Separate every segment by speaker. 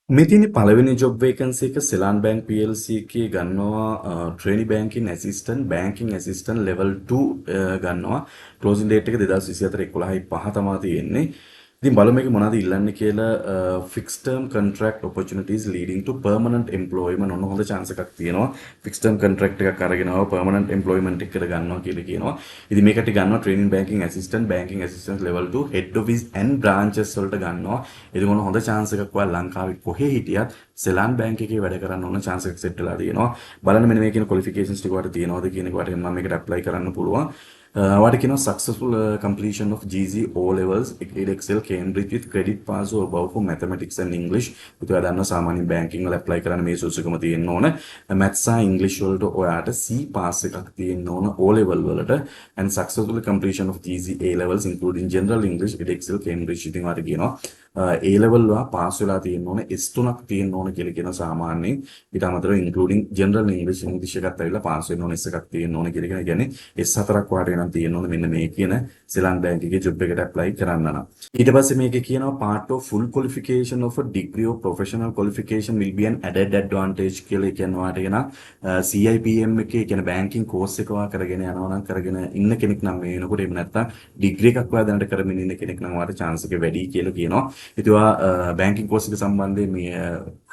Speaker 1: මේ තියෙන පළවෙනි ජොබ් වේකන්සි එක සෙලාන් බැංක් PLC එකේ ගන්නවා trainee banking assistant banking assistant level 2 ගන්නවා ක්ලෝසින් ඩේට් එක 2024 11/5 තමයි තියෙන්නේ. ඉතින් බලමු මේක මොනවද ඉල්ලන්නේ කියලා fixed term contract opportunities leading to permanent employment ඔන්න හොඳ chance එකක් තියෙනවා. fixed term contract එකක් අරගෙන permanent employment එකකට ගන්නවා කියලා කියනවා. ඉතින් මේකට ගන්නවා training banking assistant level 2 head office and branches වලට ගන්නවා. ඉතින් ඔන්න හොඳ chance එකක් ඔයාලා ලංකාවේ කොහේ හිටියත් සෙලාන් බැංක් එකේ වැඩ කරන්න ඕන chance එකක් set වෙලා තියෙනවා. බලන්න මෙන්න මේ කියන qualifications ටික වට තියෙනවද කියන එක වට මම මේකට apply කරන්න පුළුවන්. What you know, successful completion of GC O levels, grade Excel, Cambridge with credit pass or above for mathematics and English. Itu ada no samani banking wala apply කරන්න මේ සුසුකම තියෙන්න ඕන. Maths සහ English වලට ඔයාට C pass එකක් තියෙන්න ඕන O level වලට and successful completion of GC A levels including general English, grade Excel, Cambridge ඉතින් වාට කියනවා. A level වල පාස් වෙලා තියෙන්න ඕන S3ක් තියෙන්න ඕන කියලා කියන සාමාන්‍යයෙන් ඊට අමතරව including general English එකත් ඇවිල්ලා පාස් වෙන්න ඕන S එකක් තියෙන්න ඕන කියලා කියන්නේ S4ක් වාට නම් තියෙන්න ඕන මෙන්න මේ කියන සෙලාන් බැංක් එකේ ජොබ් එකට ඇප්ලයි කරන්න නම්. ඊට පස්සේ මේකේ කියනවා part of full qualification of a degree of professional qualification will be an added advantage කියලා කියනවා. වාට කියන CIPM එකේ කියන බැංකින් කෝස් එක වා කරගෙන යනවා නම් කරගෙන ඉන්න කෙනෙක් නම් මේ වෙනකොට එහෙම නැත්නම් ඩිග්‍රී එකක් වා දැනට කරමින් ඉන්න කෙනෙක් නම් වාට chance එක වැඩි කියලා කියනවා. ඉතින් බැංකින් කෝස් එක සම්බන්ධයෙන් මේ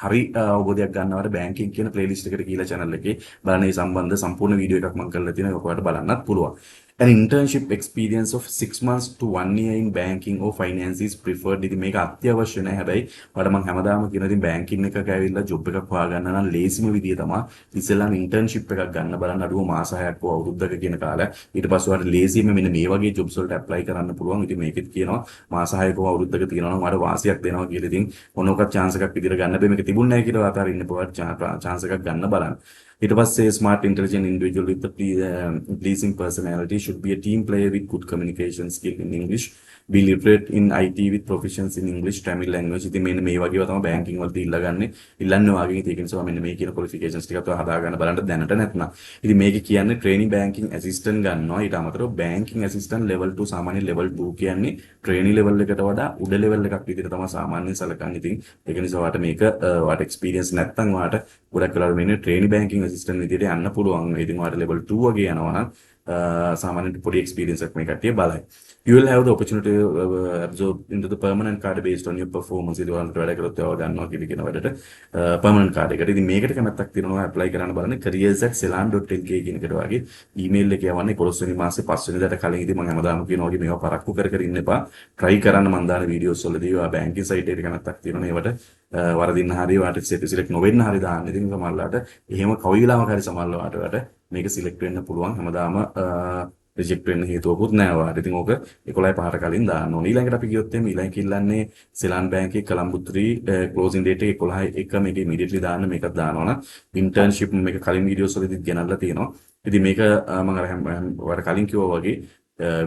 Speaker 1: හරි අවබෝධයක් ගන්නවට බැංකින් කියන ප්ලේලිස්ට් එකට ගිහලා channel එකේ බලන්න මේ සම්බන්ධ සම්පූර්ණ වීඩියෝ එකක් මම කරලා තියෙනවා. ඒක ඔයාලට බලන්නත් පුළුවන්. An internship experience of 6 months to 1 year in banking or finance is preferred. ඉතින් මේක අත්‍යවශ්‍ය නැහැ. හැබැයි ඔයාලට මම හැමදාම කියන ඉතින් බැංකින් එකක ඇවිල්ලා ජොබ් එකක් හොයාගන්න නම් ලේසිම විදිය තමයි ඉස්සෙල්ලාම internship එකක් ගන්න බලන්න අඩුව මාස 6ක් හෝ අවුරුද්දක කියන කාලයක්. ඊට පස්සේ ඔයාලට ලේසියෙම මෙන්න මේ වගේ jobs වලට apply කරන්න පුළුවන්. ඉතින් මේකෙත් කියනවා මාස 6ක හෝ අවුරුද්දක තියෙනවා නම් ඔයාලට වාසියක් දෙනවා කියලා. ඉතින් මොනවාකට chance එකක් විදියට ගන්න බෑ. මේක තිබුණ නැහැ කියලා අතාරින්න පුළුවන් chance එකක් ගන්න බලන්න. ඊට පස්සේ smart intelligent individual with a pleasing personality should be a team player with good communication skill in English. Be literate in IT with proficiency in English, Tamil language. ඉතින් මෙන්න මේ වගේව තමයි බැංකින් වලදී ඉල්ලන්නේ වගේ. ඒක නිසා මෙන්න මේ කියන qualifications ටික අතව හදා ගන්න බලන්න දැනට නැත්නම්. ඉතින් මේකේ කියන්නේ training banking assistant ගන්නවා. ඊට අමතරව banking assistant level 2 සාමාන්‍ය level 2 කියන්නේ trainee level එකට වඩා උඩ level එකක් විදිහට තමයි සාමාන්‍යයෙන් සැලකන්නේ. ඉතින් ඒක නිසා වාට මේක වාට experience නැත්නම් වාට ගොඩක් වෙලාවට මෙන්න trainee banking assistant විදිහට යන්න පුළුවන්. ඉතින් වාට level 2 වගේ යනවා නම් සාමාන්‍යයෙන් පොඩි experience එකක් මේ කට්ටිය බලයි. You will have the opportunity to absorb into the permanent card based on your performance. ඉතින් ඔයාලට වැඩ කරොත් ඒවා ගන්නවා කියන වැඩට permanent card එකට. ඉතින් මේකට කැමැත්තක් තියෙනවා apply කරන්න බලන්න careers@seylan.lk කියන එකට වගේ email එක යවන්නේ 11 වෙනි මාසේ 5 වෙනිදාට කලින්. ඉතින් මම හැමදාම කියනවා වගේ මේවා පරක්කු කර කර ඉන්න එපා. try කරන්න මම දාන videos වලදී ඔයා banking site එකට කැමැත්තක් තියෙනවා ඒවට වරදින්න හරි වාට select නොවෙන්න හරි දාන්න. ඉතින් සමහරලාට එහෙම කවි වෙලාවක හරි සමහරලාට මේක select වෙන්න පුළුවන්. හැමදාම රිජෙක්ට් වෙන්න හේතුවකුත් නැහැ වාට. ඉතින් ඕක 11:05ට කලින් දාන්න ඕනේ. ඊළඟට අපි ගියොත් එimhe ඊළඟ කිල්ලන්නේ සෙලාන් බැංකේ කොළඹ 3 ක්ලෝසින් ඩේට් එක 11:01 මේක ඉමීඩියට්ලි දාන්න මේකත් දානවා නම් ඉන්ටර්න්ෂිප් මේක කලින් වීඩියෝස් වලදීත් ගෙනල්ලා තියෙනවා. ඉතින් මේක මම අර ඔයාලට කලින් කිව්වා වගේ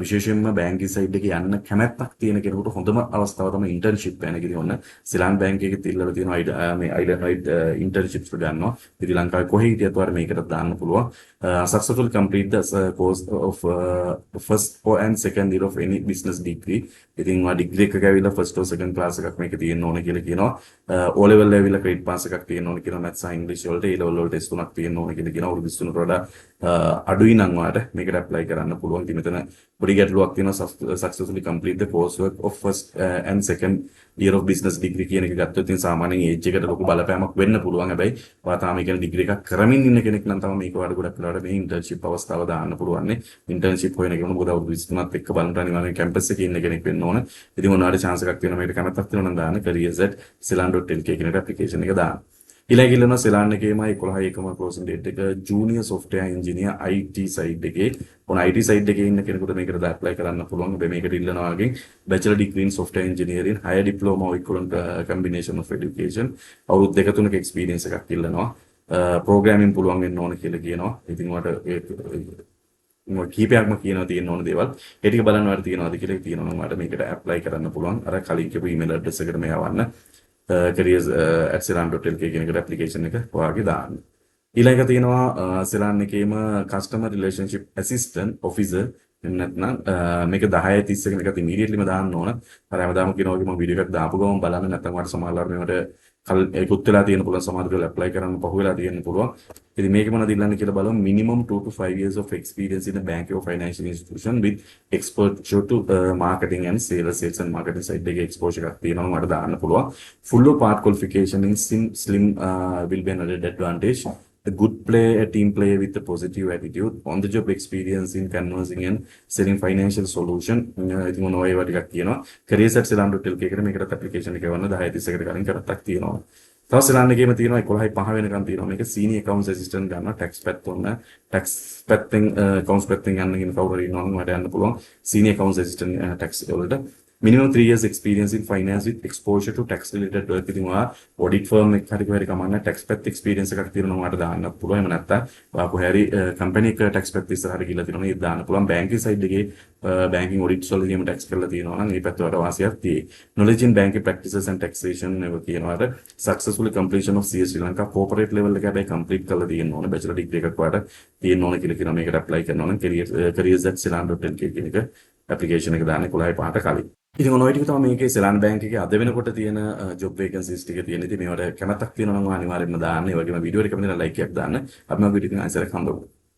Speaker 1: විශේෂයෙන්ම බැංකින් සයිඩ් එකේ යන්න කැමැත්තක් තියෙන කෙනෙකුට හොඳම අවස්ථාව තමයි ඉන්ටර්න්ෂිප් යන එක. ඉතින් ඔන්න සෙලාන් බැංක් එකේ තිල්ලලා තියෙනවා මේ අයිලන්ඩ් රයිඩ් ඉන්ටර්න්ෂිප්ස් ගන්නවා. ඉතින් ලංකාවේ කොහේ හිටියත් ඔයාලට මේකට දාන්න පුළුවන්. Successfully complete the course of first or and second year of any business degree. ඉතින් ඔයා ඩිග්‍රී එකක ඇවිල්ලා first or second class එකක් මේක තියෙන්න ඕන කියලා කියනවා. O level ඇවිල්ලා grade pass එකක් තියෙන්න ඕන කියනවා. maths සහ english වලට A level වලට S3ක් තියෙන්න ඕන කියලා කියනවා. අවුරුදු 23කට වඩා අඩුයි නම් ඔයාලට මේකට apply කරන්න පුළුවන්. ඉතින් මෙතන පොඩි ගැටලුවක් තියෙනවා successfully complete the coursework of first and second year of business degree කියන එක ගත්තොත් ඉතින් සාමාන්‍යයෙන් age එකට ලොකු බලපෑමක් වෙන්න පුළුවන්. හැබැයි ඔයා තාම මේ ඩිග්‍රී එකක් කරමින් ඉන්න කෙනෙක් නම් තමයි මේක වඩා ගොඩක් වෙලාවට මේ ඉන්ටර්න්ෂිප් අවස්ථාව දාන්න පුළුවන් නේ. ඉන්ටර්න්ෂිප් හොයන කෙනෙකුට මොකද අවුරුදු 23ත් එක්ක බලන්න අනිවාර්යෙන් කැම්පස් එකේ ඉන්න කෙනෙක් වෙන්න ඕන. ඉතින් මොනවාරි chance එකක් තියෙනවා මේකට කැමැත්තක් තියෙනවා නම් දාන්න careers@seylan.lk කියන application එක දාන්න. ඊළඟ ඉල්ලන සෙලාන් එකේමයි 11:01 closing date එක junior software engineer IT side එකේ ඔන IT side එකේ ඉන්න කෙනෙකුට මේකට apply කරන්න පුළුවන්. හැබැයි මේකට ඉල්ලනවා වගේ bachelor degree in software engineering higher diploma or equivalent combination of education අවුරුදු 2-3ක experience එකක් ඉල්ලනවා. programming පුළුවන් වෙන්න ඕන කියලා කියනවා. ඉතින් ඔයාලට කීපයක්ම කියනවා තියෙන ඕන දේවල්. ඒ ටික බලන්න ඔයාලට තියෙනවද කියලා තියෙනවා නම් ඔයාලට මේකට apply කරන්න පුළුවන්. අර කලින් කියපු email address එකට මේ යවන්න. careers@seylan.lk කියන එකට application එක ඔයාගේ දාන්න. ඊළඟට තියෙනවා සෙලාන් එකේම customer relationship assistant officer නැත්නම් මේක 10:30 කියන එකට immediatelyම දාන්න ඕන. අර හැමදාම කියනවා වගේ මම වීඩියෝ එකක් දාපු ගමන් බලන්න නැත්නම් ඔයාලට සමහරවල් මේවට ඒකුත් වෙලා තියෙන පුළුවන් සමහර දේවල් ඇප්ලයි කරන්න පහු වෙලා තියෙන්න පුළුවන්. ඉතින් මේක මොනවද ඉල්ලන්නේ කියලා බලමු. minimum 2 to 5 years of experience in a bank or financial institution with exposure to marketing and sales and marketing side එකේ exposure එකක් තියෙනවා මට දාන්න පුළුවන්. Full or part qualification in slim will be another advantage. A good player, a team player with a positive attitude, on the job experience in conversing and selling financial solution. ඉතින් මොනවා ඒවා ටිකක් තියෙනවා. careers at Seylan.lk එකට මේකට application එක ගවන්න 10:30කට කලින් කරත්තක් තියෙනවා. තව Seylan එකේම තියෙනවා 11:05 වෙනකන් තියෙනවා. මේක senior accounts assistant ගන්නවා tax පැත්ත ඔන්න tax පැත්තෙන් accounts පැත්තෙන් යන්න කියන කවුරු හරි ඉන්නවා නම් මට යන්න පුළුවන්. senior accounts assistant tax වලට minimum 3 years experience in finance with exposure to tax related work. ඉතින් ඔයා audit firm එකක් හරි කොහරි කමන්න tax පැත්ත experience එකක් තියෙනවා නම් ඔයාට දාන්න පුළුවන්. එහෙම නැත්නම් ඔයා කොහරි company එක tax පැත්ත ඉස්සරහට ගිහලා තියෙනවා නම් ඒක දාන්න පුළුවන්. banking side එකේ banking audits වලදීම tax කරලා තියෙනවා නම් මේ පැත්ත වලට වාසියක් තියෙයි. knowledge in banking practices and taxation එක කියනවාට successfully completion of CS Sri Lanka corporate level එක හැබැයි complete කරලා තියෙන්න ඕනේ. bachelor degree එකක් ඔයාට තියෙන්න ඕනේ කියලා කියනවා. මේකට apply කරනවා නම් careers at Seylan.lk කියන එක application එක දාන්න 11:05ට කලින්. ඉතින් ඔය ටික තමයි මේකේ Seylan Bank එකේ අද වෙනකොට තියෙන job vacancies ටික තියෙන. ඉතින් මේවට කැමැත්තක් තියෙනවා නම් අනිවාර්යයෙන්ම දාන්න. ඒ වගේම වීඩියෝ එක කැමතිනම් like එකක් දාන්න. අපි මම වීඩියෝ එක ඉස්සරහ හම්බෙමු.